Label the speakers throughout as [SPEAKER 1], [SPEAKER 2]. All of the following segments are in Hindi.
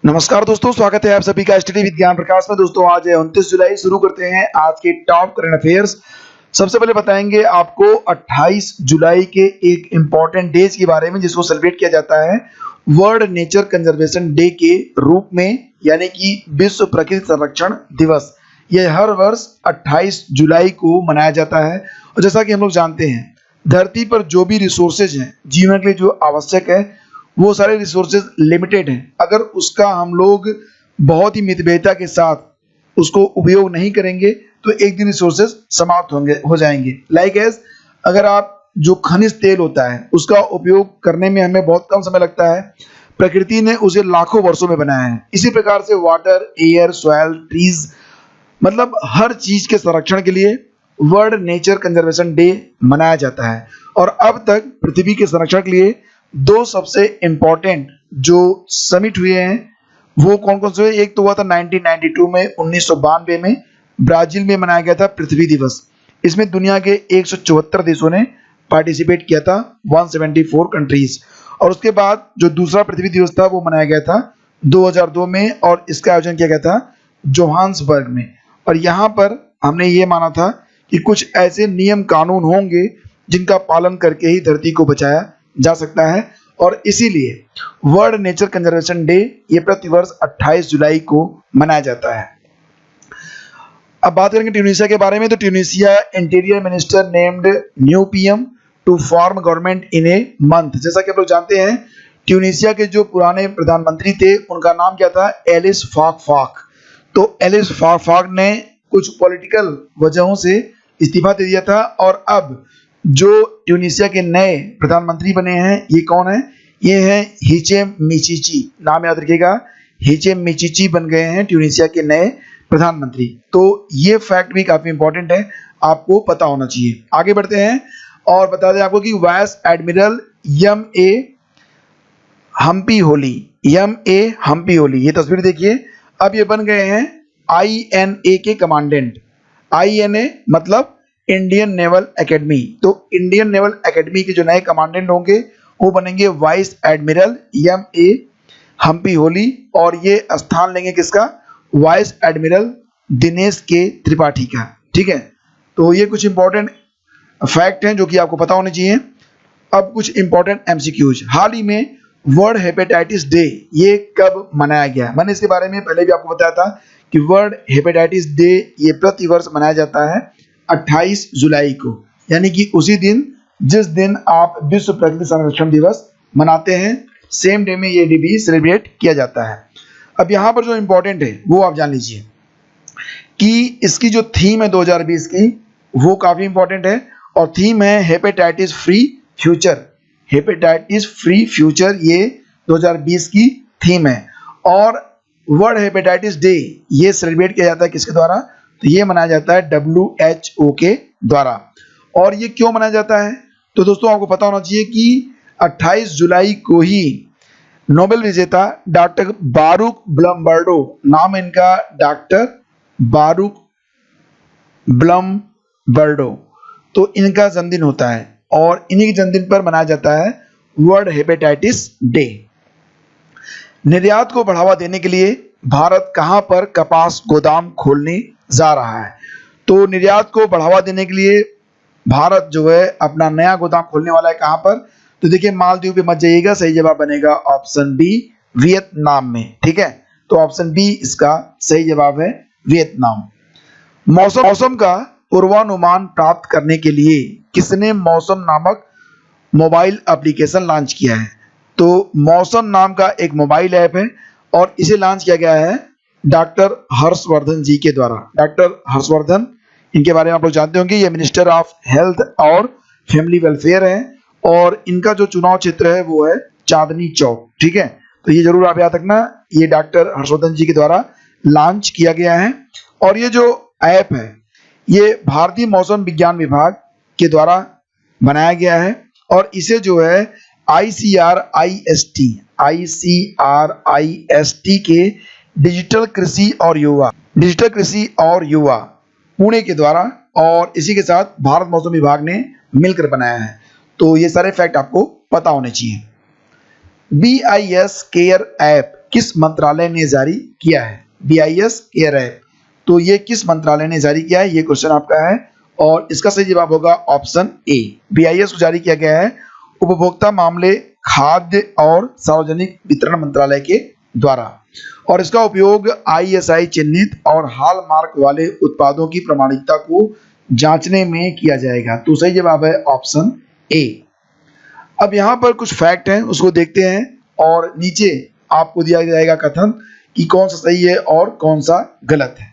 [SPEAKER 1] नमस्कार दोस्तों, स्वागत है आप सभी का स्टडी विद ज्ञान प्रकाश में। दोस्तों आज है 29 जुलाई। शुरू करते हैं आज के टॉप करंट अफेयर्स। सबसे पहले बताएंगे आपको 28 जुलाई के एक इंपॉर्टेंट डेज के बारे में जिसको सेलिब्रेट किया जाता है वर्ल्ड नेचर कंजर्वेशन डे के रूप में, यानी कि विश्व प्रकृति संरक्षण दिवस। यह हर वर्ष 28 जुलाई को मनाया जाता है। और जैसा कि हम लोग जानते हैं, धरती पर जो भी रिसोर्सेज हैं जीवन के लिए जो आवश्यक है वो सारे रिसोर्सेज लिमिटेड हैं। अगर उसका हम लोग बहुत ही मितव्ययिता के साथ उसको उपयोग नहीं करेंगे तो एक दिन रिसोर्सेज समाप्त हो जाएंगे। लाइक एज अगर आप जो खनिज तेल होता है उसका उपयोग करने में हमें बहुत कम समय लगता है, प्रकृति ने उसे लाखों वर्षों में बनाया है। इसी प्रकार से वाटर, एयर, सॉइल, ट्रीज, मतलब हर चीज के संरक्षण के लिए वर्ल्ड नेचर कंजर्वेशन डे मनाया जाता है। और अब तक पृथ्वी के संरक्षण के लिए दो सबसे इंपॉर्टेंट जो समिट हुए हैं वो कौन कौन से हुए? एक तो हुआ था 1992 में, 1992 में ब्राजील में मनाया गया था पृथ्वी दिवस। इसमें दुनिया के 174 देशों ने पार्टिसिपेट किया था, 174 कंट्रीज। और उसके बाद जो दूसरा पृथ्वी दिवस था वो मनाया गया था 2002 में, और इसका आयोजन किया गया था जोहान्सबर्ग में। और यहाँ पर हमने ये माना था कि कुछ ऐसे नियम कानून होंगे जिनका पालन करके ही धरती को बचाया जा सकता है, और इसीलिए वर्ल्ड नेचर कंजर्वेशन डे ये प्रतिवर्ष 28 जुलाई को मनाया जाता है। अब बात करेंगे ट्यूनीशिया के बारे में। तो Tunisia interior minister named new PM to form government in a month. जैसा कि आप लोग जानते हैं, ट्यूनीशिया के जो पुराने प्रधानमंत्री थे उनका नाम क्या था? एलिस फाक। तो एलिस फाक ने कुछ पॉलिटिकल वजहों से इस्तीफा दे दिया था, और अब जो ट्यूनीशिया के नए प्रधानमंत्री बने हैं ये कौन है? ये हैं हिचेम मिचिची। नाम याद रखिएगा, हिचेम मिचिची बन गए हैं ट्यूनीशिया के नए प्रधानमंत्री। तो ये फैक्ट भी काफी इंपॉर्टेंट है, आपको पता होना चाहिए। आगे बढ़ते हैं और बता दें आपको कि vice admiral M A Hampiholi, ये तस्वीर देखिए। अब ये बन गए हैं INA के कमांडेंट। INA मतलब इंडियन नेवल एकेडमी। तो इंडियन नेवल एकेडमी के जो नए कमांडेंट होंगे वो बनेंगे vice admiral MA Hampiholi, और ये स्थान लेंगे किसका? वाइस एडमिरल दिनेश के त्रिपाठी का। ठीक है, तो ये कुछ इंपॉर्टेंट फैक्ट हैं जो कि आपको पता होने चाहिए। अब कुछ इंपॉर्टेंट MCQs। हाल ही में वर्ल्ड हेपेटाइटिस डे ये कब मनाया गया? मैंने इसके बारे में पहले भी आपको बताया था कि वर्ल्ड हेपेटाइटिस डे ये प्रतिवर्ष मनाया जाता है 28 जुलाई को, यानी कि उसी दिन जिस दिन आप विश्व प्रकृति संरक्षण दिवस मनाते हैं, सेम डे में ये डे भी सेलिब्रेट किया जाता है। अब यहाँ पर जो इंपॉर्टेंट है वो आप जान लीजिए कि इसकी जो थीम है 2020 की वो काफी इंपॉर्टेंट है, और थीम है hepatitis free future. Hepatitis free future ये 2020 की थीम है। और वर्ल्ड हेपेटाइटिस डे ये सेलिब्रेट किया जाता है किसके द्वारा? तो ये मनाया जाता है WHO के द्वारा। और ये क्यों मनाया जाता है? तो दोस्तों आपको पता होना चाहिए कि 28 जुलाई को ही नोबेल विजेता डॉक्टर बारूक ब्लमबर्डो, नाम है इनका डॉक्टर बारूक ब्लमबर्डो, तो इनका जन्मदिन होता है, और इन्हीं के जन्मदिन पर मनाया जाता है वर्ल्ड हेपेटाइटिस डे। निर्यात को बढ़ावा देने के लिए भारत कहां पर कपास गोदाम खोलने जा रहा है? तो निर्यात को बढ़ावा देने के लिए भारत जो है अपना नया गोदाम खोलने वाला है। कहां पर? तो देखिए, मालदीव पे मत जाइएगा, सही जवाब बनेगा ऑप्शन बी, वियतनाम में। ठीक है, तो ऑप्शन बी इसका सही जवाब है, वियतनाम। मौसम का पूर्वानुमान प्राप्त करने के लिए किसने मौसम नामक मोबाइल एप्लीकेशन लॉन्च किया है? तो मौसम नाम का एक मोबाइल ऐप है, और इसे लॉन्च किया गया है डॉक्टर हर्षवर्धन जी के द्वारा। डॉक्टर हर्षवर्धन, इनके बारे में आप लोग जानते होंगे, ये मिनिस्टर ऑफ हेल्थ और फैमिली वेलफेयर है, और इनका जो चुनाव क्षेत्र है वो है चांदनी चौक। ठीक है, तो ये जरूर आप याद रखना, ये डॉक्टर हर्षवर्धन जी के द्वारा लॉन्च किया गया है। और ये जो ऐप है ये भारतीय मौसम विज्ञान विभाग के द्वारा बनाया गया है, और इसे जो है ICRIST के डिजिटल कृषि और युवा पुणे के द्वारा, और इसी के साथ भारत मौसम विभाग ने मिलकर बनाया है। तो ये सारे फैक्ट आपको पता होने चाहिए। BIS केयर ऐप किस मंत्रालय ने जारी किया है? BIS air app. तो ये किस मंत्रालय ने जारी किया है, ये क्वेश्चन आपका है और इसका सही जवाब होगा ऑप्शन ए। BIS को जारी किया गया है उपभोक्ता मामले, खाद्य और सार्वजनिक वितरण मंत्रालय के द्वारा और इसका उपयोग ISI चिन्हित और हॉलमार्क वाले उत्पादों की प्रमाणिकता को जांचने में किया जाएगा। तो सही जवाब है ऑप्शन ए। अब यहाँ पर कुछ फैक्ट हैं, उसको देखते हैं और नीचे आपको दिया जाएगा कथन कि कौन सा सही है और कौन सा गलत है।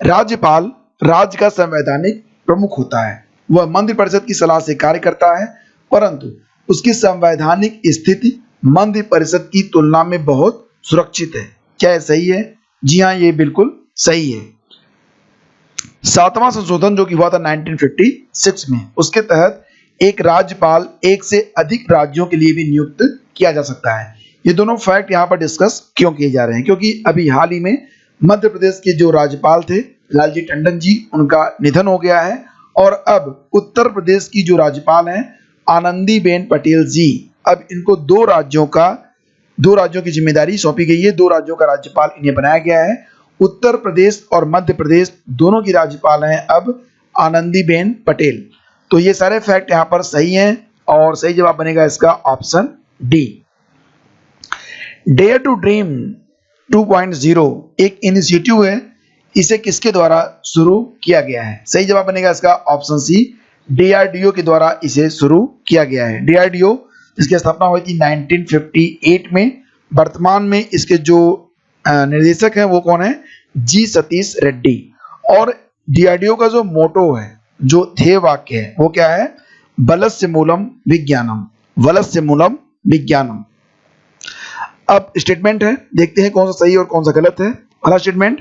[SPEAKER 1] राज्यपाल राज्य का संवैधानिक प्रमुख होता है। वह मंत्रिपरिषद की सलाह से कार्य करता है, परंतु उसकी संवैधानिक स्थिति मंत्रिपरिषद की तुलना में बहुत सुरक्षित है। क्या ये सही है? जी हाँ, ये बिल्कुल सही है। 7वां संशोधन जो कि हुआ था 1956 में, उसके तहत एक राज्यपाल एक से अधिक राज्यों के लिए भी नियुक्त किया जा सकता है। ये दोनों फैक्ट यहाँ पर डिस्कस क्यों किए जा रहे हैं? क्योंकि अभी हाल ही में मध्य प्रदेश के जो राज्यपाल थे लालजी टंडन जी, उनका निधन हो गया है और अब उत्तर प्रदेश की जो राज्यपाल हैं आनंदीबेन पटेल जी, अब इनको दो राज्यों की जिम्मेदारी सौंपी गई है। 2 राज्यों का राज्यपाल इन्हें बनाया गया है। उत्तर प्रदेश और मध्य प्रदेश दोनों की राज्यपाल हैं अब आनंदीबेन पटेल। तो ये सारे फैक्ट यहाँ पर सही हैं और सही जवाब बनेगा इसका option D. Dare to dream 2.0 एक इनिशिएटिव है, इसे किसके द्वारा शुरू किया गया है? सही जवाब बनेगा इसका ऑप्शन सी। DRDO के द्वारा इसे शुरू किया गया है। DRDO जिसकी स्थापना हुई थी 1958 में। वर्तमान में इसके जो निर्देशक हैं वो कौन है? जी सतीश रेड्डी। और DRDO का जो मोटो है, जो ध्येय वाक्य है, वो क्या है? बलस्य मूलम विज्ञानम, वलस्य मूलम विज्ञानम। अब स्टेटमेंट है, देखते हैं कौन सा सही और कौन सा गलत है। पहला स्टेटमेंट,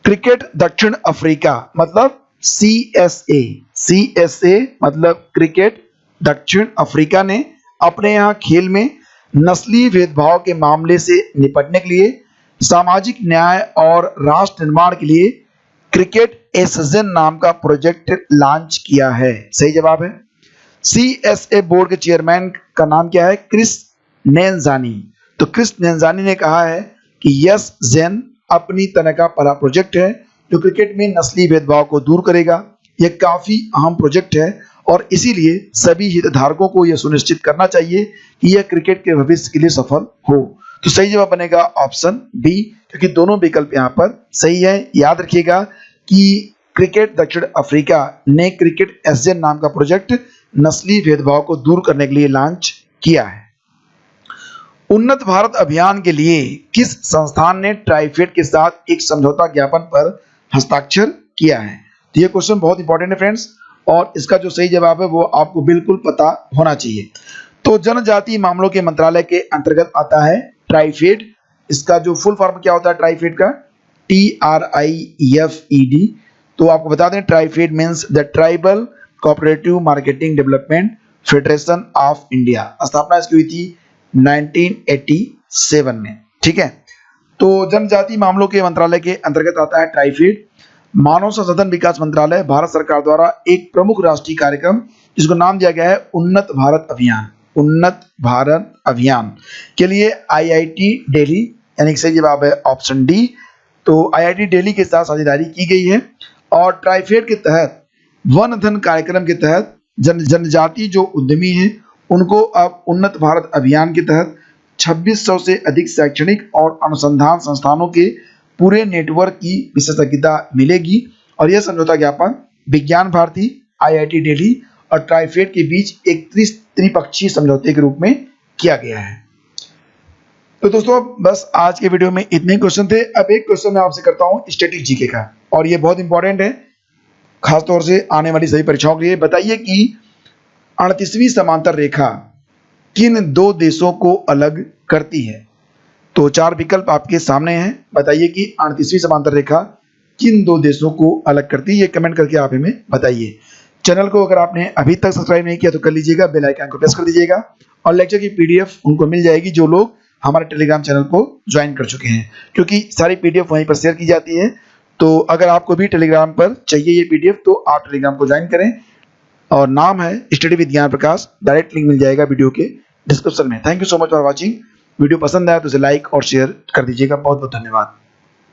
[SPEAKER 1] क्रिकेट दक्षिण अफ्रीका मतलब CSA मतलब क्रिकेट दक्षिण अफ्रीका ने अपने यहाँ खेल में नस्लीय भेदभाव के मामले से निपटने के लिए सामाजिक न्याय और राष्ट्र निर्माण के लिए क्रिकेट एसजन नाम का प्रोजेक्ट लॉन्च किया है। सही जवाब है। CSA बोर्ड के चेयरमैन का नाम क्या है? क्रिस नेंजानी। तो क्रिस नेंजानी ने कहा है कि यस जेन अपनी तरह का पहला प्रोजेक्ट है जो क्रिकेट में नस्लीय भेदभाव को दूर करेगा। यह काफी अहम प्रोजेक्ट है और इसीलिए सभी हितधारकों को यह सुनिश्चित करना चाहिए कि यह क्रिकेट के भविष्य के लिए सफल हो। तो सही जवाब बनेगा ऑप्शन बी, क्योंकि दोनों विकल्प यहाँ पर सही है। याद रखिएगा कि क्रिकेट दक्षिण अफ्रीका ने क्रिकेट एसजेन नाम का प्रोजेक्ट नस्लीय भेदभाव को दूर करने के लिए लॉन्च किया है। उन्नत भारत अभियान के लिए किस संस्थान ने ट्राइफेड के साथ एक समझौता ज्ञापन पर हस्ताक्षर किया है? तो ये क्वेश्चन बहुत इंपॉर्टेंट है फ्रेंड्स और इसका जो सही जवाब है वो आपको बिल्कुल पता होना चाहिए। तो जनजातीय मामलों के मंत्रालय के अंतर्गत आता है ट्राइफेड। इसका जो फुल फॉर्म क्या होता है ट्राइफेड का? TRIFED। तो आपको बता दें TRIFED means the tribal cooperative marketing development federation of India. स्थापना इसकी हुई थी 1987 में। ठीक है, तो जनजातीय मामलों के मंत्रालय के अंतर्गत आता है ट्राइफेड। मानव संसाधन विकास मंत्रालय भारत सरकार द्वारा एक प्रमुख राष्ट्रीय कार्यक्रम जिसको नाम दिया गया है उन्नत भारत अभियान, उन्नत भारत अभियान के लिए IIT दिल्ली, यानी सही जवाब है ऑप्शन डी। तो IIT दिल्ली के साथ साझेदारी की गई है और ट्राइफेड के तहत वन धन कार्यक्रम के तहत जनजातीय जो उद्यमी हैं उनको अब उन्नत भारत अभियान के तहत 2600 से अधिक शैक्षणिक और अनुसंधान संस्थानों के पूरे नेटवर्क की विशेषज्ञता मिलेगी और यह समझौता ज्ञापन विज्ञान भारती, IIT दिल्ली और ट्राइफेड के बीच एक त्रिपक्षीय समझौते के रूप में किया गया है। तो दोस्तों बस आज के वीडियो में इतने क्वेश्चन थे। अब एक क्वेश्चन मैं आपसे करता हूँ स्टैटिक जीके का और ये बहुत इंपॉर्टेंट है खासतौर से आने वाली सभी परीक्षाओं के लिए। बताइए कि 38वीं समांतर रेखा किन 2 देशों को अलग करती है? तो 4 विकल्प आपके सामने हैं। बताइए कि 38वीं समांतर रेखा किन 2 देशों को अलग करती है? ये कमेंट करके आप हमें बताइए। चैनल को अगर आपने अभी तक सब्सक्राइब नहीं किया तो कर लीजिएगा, बेल आइकन को प्रेस कर दीजिएगा और लेक्चर की PDF उनको मिल जाएगी जो लोग हमारे टेलीग्राम चैनल को ज्वाइन कर चुके हैं, क्योंकि सारी PDF वहीं पर शेयर की जाती है। तो अगर आपको भी टेलीग्राम पर चाहिए ये PDF तो आप टेलीग्राम को ज्वाइन करें और नाम है स्टडी विद ज्ञान प्रकाश। डायरेक्ट लिंक मिल जाएगा वीडियो के डिस्क्रिप्शन में। Thank you so much for watching. Video पसंद आया तो इसे लाइक और शेयर कर दीजिएगा। बहुत बहुत धन्यवाद।